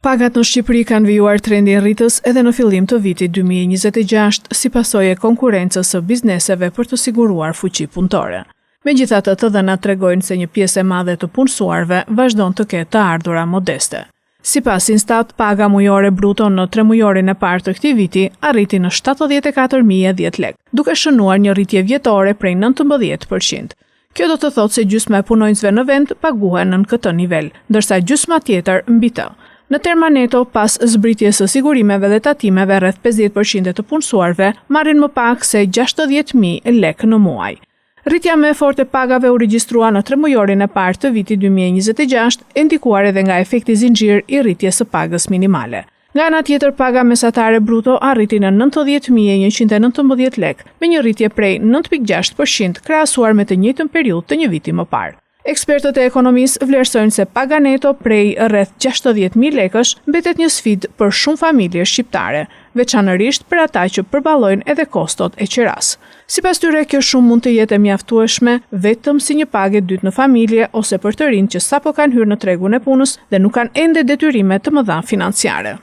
Pagat në Shqipëri kanë vijuar trendin rritës edhe në fillim të vitit 2026 si pasojë e konkurrencës së bizneseve për të siguruar fuqi punëtore. Megjithatë, të dhënat tregojnë se një pjesë e madhe të punësuarve vazhdon të ketë të ardhura modeste. Sipas Instat, paga mujore bruto në 3 mujorin e parë të këtij viti arriti në 74.010 lekë, duke shënuar një rritje vjetore prej 19%. Kjo do të thotë se gjysma e punonjësve në vend paguhen në këtë nivel, ndërsa gjysma tjetër mbi të. Në terma neto, pas zbritjes së sigurimeve dhe tatimeve, rreth 50% të punësuarve marrin më pak se 60.000 lekë në muaj. Rritja më e fortë e pagave u regjistrua në 3 mujorin e parë të vitit 2026, e ndikuar edhe nga efekti zinxhir i rritjes së pagës minimale. Nga ana tjetër, paga mesatare bruto arriti në 90.119 lekë, me një rritje prej 9.6% krahasuar me të njëjtën periudhë të një viti më parë. Ekspertët e ekonomisë vlerësojnë se paga neto prej rreth 60.000 lekësh mbetet një sfidë për shumë familje shqiptare, veçanërisht për ata që përballojnë edhe kostot e qiras. Sipas tyre, kjo shumë mund të jetë e mjaftueshme vetëm si një pagë e dytë në familje ose për të rinj që sapo kanë hyrë në tregun e punës dhe nuk kanë ende detyrime të mëdha financiare.